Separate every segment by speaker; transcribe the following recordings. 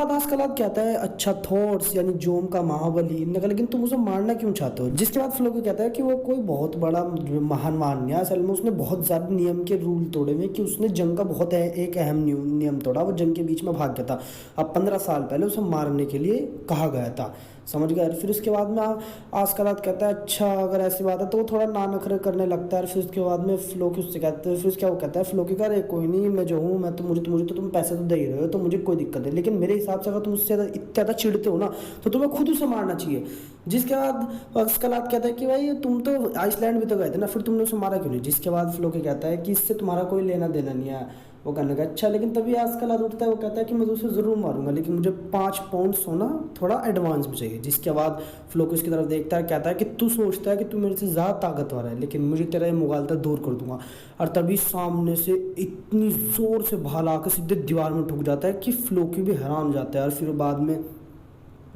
Speaker 1: बाद आस्कलाद कहता है अच्छा थॉट्स यानी जोम का महाबली इनने कहा लेकिन तुम उसे मारना क्यों चाहते हो। जिसके बाद फ्लोकी कहता है कि वो कोई बहुत बड़ा महान नहीं है, असल में उसने बहुत ज़्यादा नियम के रूल तोड़े हुए कि उसने जंग का बहुत एक अहम नियम तोड़ा। वो जंग के बीच में भाग गया था। अब 15 साल पहले उसे मारने के लिए कहा गया था, समझ गए। फिर उसके बाद में आस्कलाद कहता है अच्छा अगर ऐसी बात है तो वो थोड़ा ना नखरे करने लगता है। फिर उसके बाद में फ्लोकी उससे कहते हैं, फिर उसके वो कहता है फ्लोकी का अरे कोई नहीं, मैं जो हूँ मैं तो मुझे तो तुम पैसे तो दे ही रहे हो तो मुझे कोई दिक्कत नहीं, लेकिन मेरे हिसाब से अगर तुम उससे इतना ज़्यादा चिढ़ते हो ना तो तुम्हें खुद उसे मारना चाहिए। जिसके बाद आस्कलाद कहता है कि भाई तुम तो आइसलैंड भी तो गए थे ना, फिर तुमने उसे मारा क्यों नहीं। जिसके बाद फ्लोकी कहता है कि इससे तुम्हारा कोई लेना देना नहीं है। वो कहने लगा अच्छा, लेकिन तभी आस्कलाद उठता है, वो कहता है कि मैं तो उसे ज़रूर मारूंगा लेकिन मुझे 5 पाउंड सोना थोड़ा एडवांस में चाहिए। जिसके बाद फ्लोकी उसकी तरफ देखता है, कहता है कि तू सोचता है कि तू मेरे से ज़्यादा ताकतवर है लेकिन मुझे तेरा ये मुगालता दूर कर दूंगा। और तभी सामने से इतनी ज़ोर से भाला आकर सीधे दीवार में ठुक जाता है कि फ्लोकी भी हैरान हो जाता है। और फिर बाद में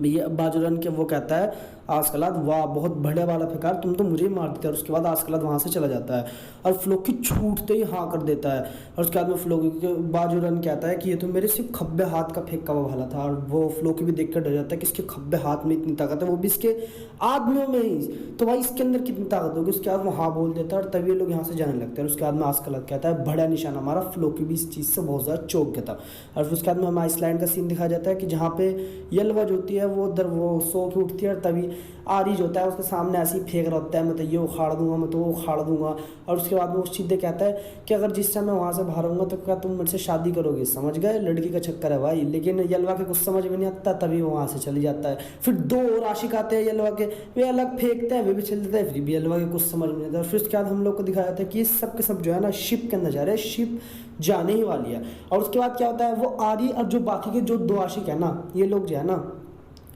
Speaker 1: ये बाजुरन के वो कहता है आस्कलाद वाह बहुत बढ़िया वाला फिकार, तुम तो मुझे ही मार देते। और उसके बाद आस्कलाद वहाँ से चला जाता है और फ्लोकी छूटते ही हाँ कर देता है। और उसके बाद में फ्लोकी के बाजुरन कहता है कि ये तो मेरे सिर्फ खब्बे हाथ का फेंका हुआ भाला था। और वो फ्लोकी भी देख कर डर जाता है कि इसके खब्बे हाथ में इतनी ताकत है, वो भी इसके आदमियों में ही, तो भाई इसके अंदर कितनी ताकत होगी। उसके बाद वो हाँ बोल देता है और तभी लोग यहाँ से जाने लगते हैं। और उसके बाद में आस्कलाद कहता है बढ़िया निशाना हमारा। फ्लोकी भी इस चीज़ से बहुत ज़्यादा चौंक गया था। और फिर उसके बाद में हमें आइसलैंड का सीन दिखाया जाता है कि जहाँ पे यलवज होती है वो उधर वो सो के उठती है और तभी आरिज होता है उसके सामने ऐसे ही फेंक रहा होता है मैं तो ये उखाड़ दूंगा, मैं तो वो उखाड़ दूंगा। और उसके बाद में वो सीधे कहता है कि अगर जिस समय वहाँ से बाहर होऊंगा तो क्या तुम मुझसे शादी करोगे। समझ गए, लड़की का चक्कर है भाई। लेकिन यलवा के कुछ समझ में नहीं आता, तभी वो वहाँ से चली जाता है। फिर 2 और आशिक आते हैं यलवा के, वे अलग फेंकते हैं, वे भी चल देते हैं, फिर भी यलवा के कुछ समझ में नहीं आता। फिर उसके बाद हम लोग को दिखाया जाता है कि सब के सब जो है ना शिप के अंदर जा रहे हैं, शिप जाने ही वाली है। और उसके बाद क्या होता है वो आरी और जो बाकी के जो 2 आशिक है ना ये लोग जो है ना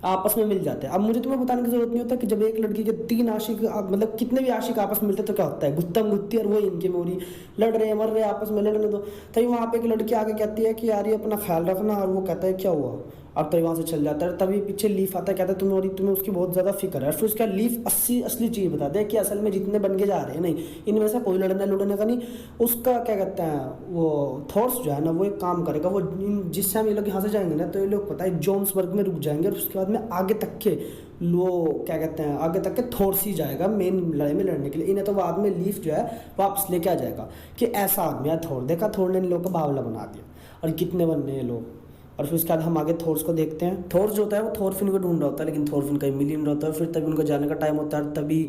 Speaker 1: आपस में मिल जाते हैं। अब मुझे तुम्हें बताने की जरूरत नहीं होता कि जब एक लड़की के 3 आशिक मतलब कितने भी आशिक आपस में मिलते हैं तो क्या होता है गुत्तम गुत्ती, और वो इनके मोरी लड़ रहे मर रहे आपस में लड़ने दो। तभी वहाँ पे एक लड़की आके कहती है कि यार ये अपना ख्याल रखना, और वो कहता है क्या हुआ। अब तभी वहाँ से चल जाता है। तभी पीछे लीफ आता है, कहता है तुम्हें उसकी बहुत ज़्यादा फिक्र है। फिर उसका लीफ असली चीज़ बताते हैं कि असल में जितने बन के जा रहे हैं नहीं इनमें से कोई लड़ने का नहीं। उसका क्या कहते हैं वो थॉट्स जो है ना वो एक काम करेगा, वो जिस टाइम ये लोग यहाँ से जाएंगे ना तो ये लोग पता है जोन्सबर्ग में रुक जाएंगे। और उसके बाद में आगे तक के वो क्या कहते हैं आगे तक के थॉट्स ही जाएगा मेन लड़ाई में लड़ने के लिए। इन्हें तो बाद में लीफ जो है वापस लेके आ जाएगा कि ऐसा आदमी है थोर, देखा थोर ने इन लोगों को बावला बना दिया और कितने बनने हैं लोग। और फिर उसके बाद हम आगे थोर्स को देखते हैं। थोर्स जो होता है वो थोरफिन को ढूंढ रहा होता है लेकिन थोरफिन कहीं मिल ही नहीं होता है। फिर तभी उनका जाने का टाइम होता है। तभी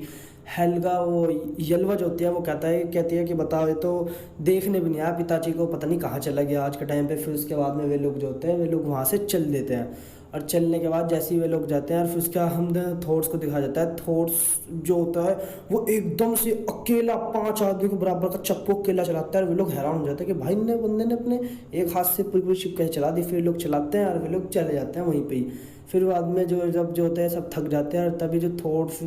Speaker 1: हेल्गा वो यलवज होती है, वो कहती है कि बताओ ये तो देखने भी नहीं आया, पिताजी को पता नहीं कहाँ चला गया आज के टाइम पे। फिर उसके बाद में वे लोग जो होते हैं वे लोग वहाँ से चल देते हैं। और चलने के बाद जैसे ही वे लोग जाते हैं और फिर उसका हम थॉट्स को दिखाया जाता है। थॉट्स जो होता है वो एकदम से अकेला 5 आदमी के बराबर का चप्पू अकेला चलाता है। और वे लोग हैरान हो जाते हैं कि भाई ने बंदे ने अपने एक हाथ से पूरी शिप कैसे चला दी। फिर लोग चलाते हैं और वे लोग चले जाते हैं वहीं पे ही। फिर बाद में जब जो होता है सब थक जाते हैं और तभी जो थॉट्स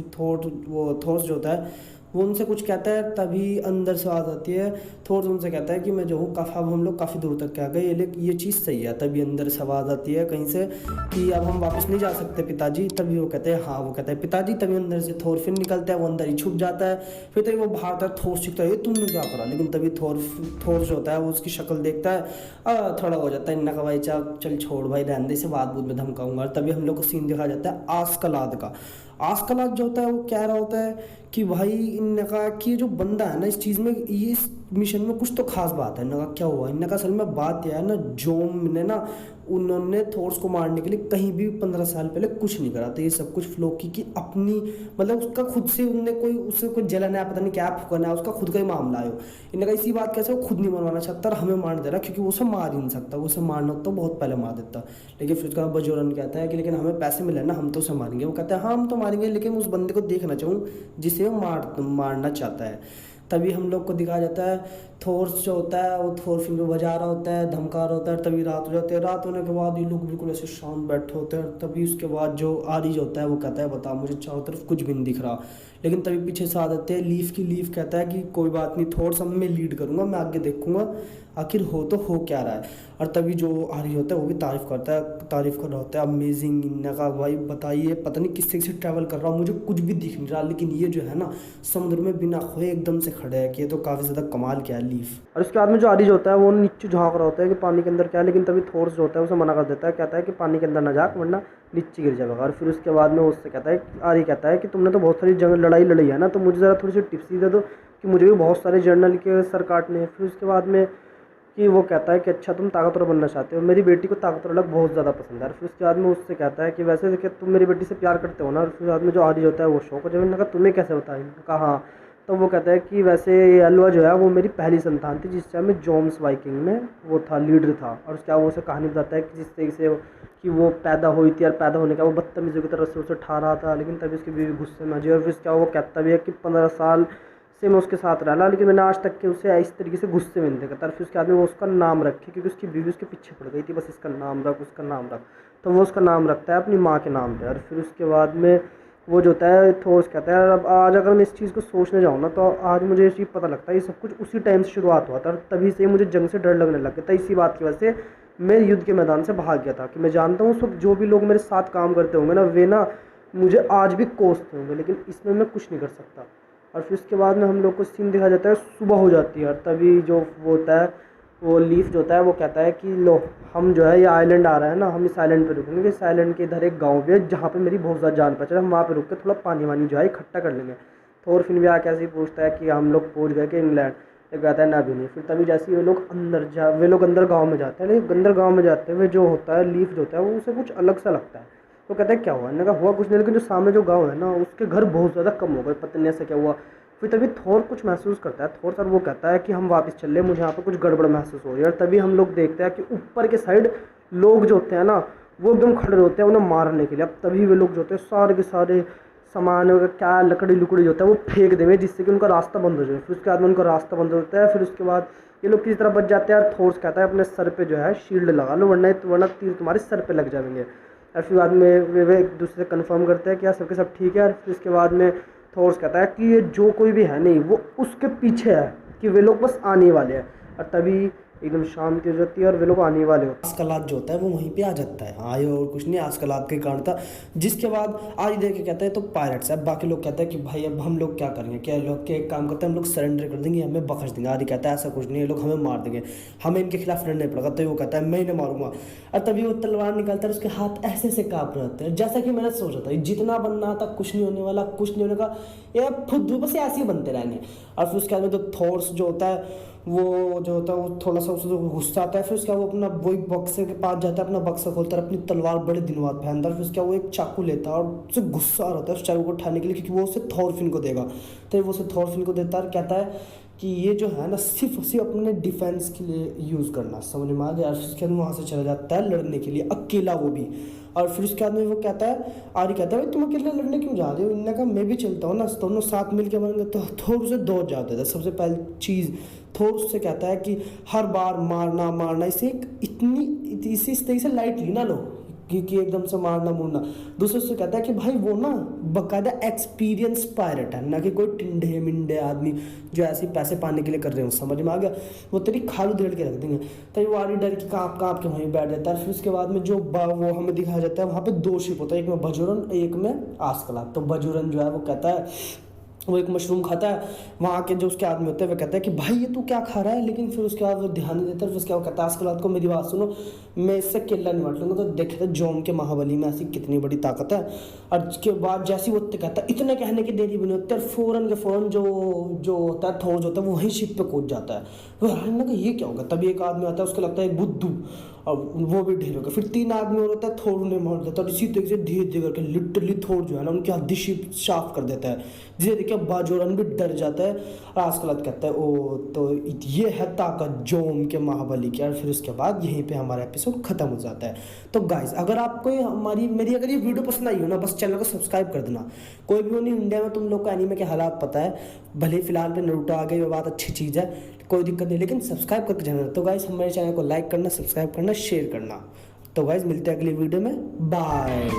Speaker 1: जो होता है वो उनसे कुछ कहता है। तभी अंदर से आवाज़ आती है, थॉर्स उनसे कहता है कि मैं जो हूँ अब हम लोग काफ़ी दूर तक क्या गए, ये चीज़ सही है। तभी अंदर से आवाज़ आती है कहीं से कि अब हम वापस नहीं जा सकते पिताजी। तभी वो कहते हैं हाँ, वो कहता है पिताजी। तभी अंदर से थोर फिर निकलता है, वो अंदर ही छुप जाता है। फिर तभी वो बाहर आता है, थोर सीखता है ये तुमने क्या करा। लेकिन तभी थोर जो होता है वो उसकी शक्ल देखता है, थोड़ा हो जाता है इन्ना का भाई चल छोड़ भाई रहने दे, इसे बात बूत में धमकाऊंगा। तभी हम लोग को सीन दिखाया जाता है आस्कलाद का। आस्कलाद जो होता है वो कह रहा होता है कि भाई इनने कहा कि ये जो बंदा है ना इस चीज़ में ये इस मिशन में कुछ तो खास बात है। इन्होंने कहा क्या हुआ। इन्होंने कहा असल में बात यह है ना जोम ने ना उन्होंने थॉर्स को मारने के लिए कहीं भी 15 साल पहले कुछ नहीं करा। तो ये सब कुछ फ्लोकी की अपनी मतलब उसका खुद से उनने उससे कोई जलन है पता नहीं क्या फुकना है, उसका खुद का ही मामला है। इन्होंने कहा इसी बात कैसे वो खुद नहीं मरवाना चाहता और हमें मार दे रहा क्योंकि वो उसे मार ही नहीं सकता। वो उसे मारना तो बहुत पहले मार देता। लेकिन फिर उसका बजोरन कहता है कि लेकिन हमें पैसे मिले ना हम तो उसे मारेंगे। वो कहता है हाँ हम तो मारेंगे लेकिन उस बंदे को देखना चाहूँ जिसे वो मारना चाहता है। तभी हम लोग को दिखाया जाता है थोर्स जो होता है वो थोर फिल्म में बजा रहा होता है, धमका रहा होता है। तभी रात हो जाती है। रात होने के बाद ये लोग बिल्कुल ऐसे शांत बैठे होते हैं। तभी उसके बाद जो आरिज होता है वो कहता है बता मुझे चारों तरफ कुछ भी नहीं दिख रहा। लेकिन तभी पीछे से आ जाते हैं लीफ की। लीफ कहता है कि कोई बात नहीं, थॉर्स अब मैं लीड करूँगा, मैं आगे देखूंगा आखिर हो तो हो क्या रहा है। और तभी जो आर्य होता है वो भी तारीफ़ करता है, तारीफ़ कर रहा होता है अमेजिंग। इन्ना का भाई बताइए पता नहीं किस से ट्रैवल कर रहा हूँ, मुझे कुछ भी दिख नहीं रहा, लेकिन ये जो है ना समुद्र में बिना खोए एकदम से खड़े है कि ये तो काफ़ी ज़्यादा कमाल किया है लीफ। और उसके बाद में जो आर्य होता है वो नीचे झाँक रहा होता है कि पानी के अंदर क्या है, लेकिन तभी थॉर्स जो होता है उसे मना कर देता है, कहता है कि पानी के अंदर ना जा वरना नीचे गिर जाएगा। और फिर उसके बाद में उससे कहता है, आर्य कहता है कि तुमने तो बहुत सारी जंग लड़ाई लड़ी है ना, तो मुझे ज़रा थोड़ी सी टिप्स दे दो कि मुझे भी बहुत सारे जर्नल के सर काटने हैं। फिर उसके बाद में कि वो कहता है कि अच्छा तुम ताकतवर बनना चाहते हो, मेरी बेटी को ताकतवर लोग बहुत ज़्यादा पसंद है। फिर उसके बाद में उससे कहता है कि वैसे देखिए तुम मेरी बेटी से प्यार करते हो ना। और फिर बाद में जो आर्य होता है वो शौक हो जाए, कहा तुम्हें कैसे बताया, कहा हाँ। तो वो कहता है कि वैसे ये अलवा जो है वो मेरी पहली संतान थी, जिस टाइम में जोम्स वाइकिंग में वो था, लीडर था। और उसके बाद वो उसे कहानी बताता है कि जिस तरीके से कि वो पैदा हुई थी और पैदा होने का वो बदतमीज़ी की तरफ से उसे ठा रहा था, लेकिन तभी उसकी बीवी गुस्से में आ गई। और फिर क्या वो कहता भी है कि 15 साल से मैं उसके साथ रहा, लेकिन मैंने आज तक के उसे इस तरीके से गुस्से में नहीं देखा था। फिर उसके बाद में वो उसका नाम रखे, क्योंकि उसकी बीवी उसके पीछे पड़ गई थी, बस इसका नाम रख, उसका नाम रख। तो वो उसका नाम रखता है अपनी माँ के नाम पे। और फिर उसके बाद में वो जो होता है थॉर्स कहता है, अब आज अगर मैं इस चीज़ को सोचने जाऊँ ना तो आज मुझे ये चीज़ पता लगता है ये सब कुछ उसी टाइम से शुरुआत हुआ था, और तभी से मुझे जंग से डर लगने लग गया था। इसी बात की वजह से मैं युद्ध के मैदान से भाग गया था, कि मैं जानता हूँ उस वक्त जो भी लोग मेरे साथ काम करते होंगे ना वे ना मुझे आज भी कोसते होंगे, लेकिन इसमें मैं कुछ नहीं कर सकता। और फिर उसके बाद में हम लोग को सीन दिखा जाता है, सुबह हो जाती है। और तभी जो वो होता है वो लीफ जो होता है वो कहता है कि लो हम जो है ये आइलैंड आ रहा है ना, हम इस आइलैंड पे रुकेंगे। इस आइलैंड के इधर एक गांव भी है जहाँ पे मेरी बहुत ज़्यादा जान पहचान है, हम वहाँ पे रुक के थोड़ा पानी वानी जो है इकट्ठा कर लेंगे। तो और फिर भी आके ऐसे ही पूछता है कि हम लोग पहुँच गए कि इंग्लैंड, एक कहता है ना भी नहीं। फिर तभी जैसे ही वे लोग अंदर गाँव में जाते हैं, लेकिन अंदर गाँव में जाते हुए जो होता है लीफ जो होता है वो उसे कुछ अलग सा लगता है। तो कहता है क्या हुआ, मैंने कहा हुआ कुछ नहीं, लेकिन जो सामने जो गाँव है ना उसके घर बहुत ज़्यादा कम हो गए, पता नहीं ऐसा क्या हुआ। फिर तभी थोर कुछ महसूस करता है, थोर सर वो कहता है कि हम वापस चल रहे, मुझे यहाँ पर कुछ गड़बड़ महसूस हो रही है। और तभी हम लोग देखते हैं कि ऊपर के साइड लोग जो होते हैं ना वो एकदम खड़े होते हैं उन्हें मारने के लिए। अब तभी वे लोग जो होते हैं सारे के सारे सामान वगैरह क्या लकड़ी लुकड़ी जो होता है वो फेंक देंगे, जिससे कि उनका रास्ता बंद हो जाए। फिर उसके बाद में उनका रास्ता बंद होता है। फिर उसके बाद ये लोग किसी तरह बच जाते हैं। और थोर्स कहता है अपने सर पे जो है शील्ड लगा लो, वरना तीर तुम्हारे सर पे लग जाएंगे। और फिर बाद में वे एक दूसरे से कन्फर्म करते हैं कि यार सबके सब ठीक है। और फिर उसके बाद में थॉर्स कहता है कि ये जो कोई भी है नहीं वो उसके पीछे है, कि वे लोग बस आने वाले हैं। और तभी एकदम शांति हो जाती है और वे लोग आने वाले होते हैं। आस्कलाद जो होता है वो वहीं पे आ जाता है, हाँ ये और कुछ नहीं आस्कलाद के कारण था। जिसके बाद आज देख के कहता है तो पायरेट्स है। बाकी लोग कहते हैं कि भाई अब हम लोग क्या करेंगे, क्या लोग के एक काम करते हैं हम लोग सरेंडर कर देंगे, हमें बख्श देंगे। आदि कहता है ऐसा कुछ नहीं, ये लोग हमें मार देंगे, हमें इनके खिलाफ लड़ने पड़ेगा। तो वो कहता है मैं इन्हें मारूंगा। और तभी वो तलवार निकालता है, उसके हाथ ऐसे ऐसे काँप रहे होते हैं। जैसा कि मैंने सोचा था जितना बनना था कुछ नहीं होने वाला, कुछ नहीं होने का, ये फुद्दू बस ऐसे ही बनते रहेंगे। और फिर उसके बाद में तो थॉर्स जो होता है वो जो होता है वो थोड़ा सा उससे गुस्सा आता है। फिर उसका वो अपना वही बक्से के पास जाता है, अपना बक्सा खोलता है, अपनी तलवार बड़े दिन बाद पहनता है। फिर उसका वो एक चाकू लेता है और उसे गुस्सा आ रहा है उस चाकू को उठाने के लिए, क्योंकि वो उसे थॉरफिन को देगा। तो वो उसे थॉरफिन को देता है और कहता है कि ये जो है ना सिर्फ अपने डिफेंस के लिए यूज़ करना, समझ में आ गया। और उसके बाद वहाँ से चला जाता है लड़ने के लिए अकेला, वो भी। और फिर उसके बाद में वो कहता है, आर्य कहता है भाई तुम अकेले लड़ने क्यों जा रहे हो। इनने कहा मैं भी चलता हूँ ना, दोनों साथ मिल के मरेंगे। तो थोर उसे दौड़ जाते थे। सबसे पहली चीज़ थोर उससे कहता है कि हर बार मारना इसे इस तरीके से लाइटली ना लो कि एकदम से मारना मुड़ना। दूसरे से कहता है कि भाई वो ना बाकायदा एक्सपीरियंस पायलट है, ना कि कोई टिंडे मिंडे आदमी जो ऐसे पैसे पाने के लिए कर रहे हो, समझ में आ गया। वो तेरी खाल उधेड़ के रख देंगे। तो वो आरी डर की काँप के वहीं बैठ जाता है। फिर उसके बाद में जो वो हमें दिखाया जाता है वहाँ पे 2 शिप होता है, एक में बजुरन एक में आस्कलाद। तो बजुरन जो है वो कहता है वो एक मशरूम खाता है, वहाँ के जो उसके आदमी होते हैं वो कहते हैं कि भाई ये तू क्या खा रहा है। लेकिन फिर उसके बाद वो ध्यान नहीं देता। फिर उसके बाद कहता है आस्कलाद को मेरी बात सुनो, मैं इससे केला नहीं बांट लूँगा। तो देखे थे जोम के महाबली में ऐसी कितनी बड़ी ताकत है। और उसके बाद जैसे वो कहता है इतने कहने की देरी भी नहीं होती, और फ़ौरन के फ़ौरन जो होता है थोर जो होता है वो वहीं शिप पे कूद जाता है। वो हैरान लगा ये क्या होगा। तभी एक आदमी आता है, उसको लगता है बुद्धू, और वो भी ढेर हो गया। फिर 3 आदमी और होता है, थोर उन्हें मार देता है। और इसी तरीके से धीरे धीरे करके लिटरली थोर जो है ना उनकी हड्डी शिप साफ कर देता है। जिसे देखिए बाजोरन भी डर जाता है। और आस्कलाद कहता है ओ तो ये है ताकत जोम के महाबली की। और फिर उसके बाद यहीं पे हमारा एपिसोड खत्म हो जाता है। तो गाइस अगर आपको मेरी अगर ये वीडियो पसंद आई हो ना, बस चैनल को सब्सक्राइब कर देना। कोई भी हो नहीं, इंडिया में तुम लोग को एनीमे के हालात पता है, भले फिलहाल पे नारुतो आ गई, वो बात अच्छी चीज़ है, कोई दिक्कत नहीं, लेकिन सब्सक्राइब करके जाना। तो गाइस हमारे चैनल को लाइक करना, सब्सक्राइब करना, शेयर करना। तो गाइस मिलते हैं अगली वीडियो में, बाय।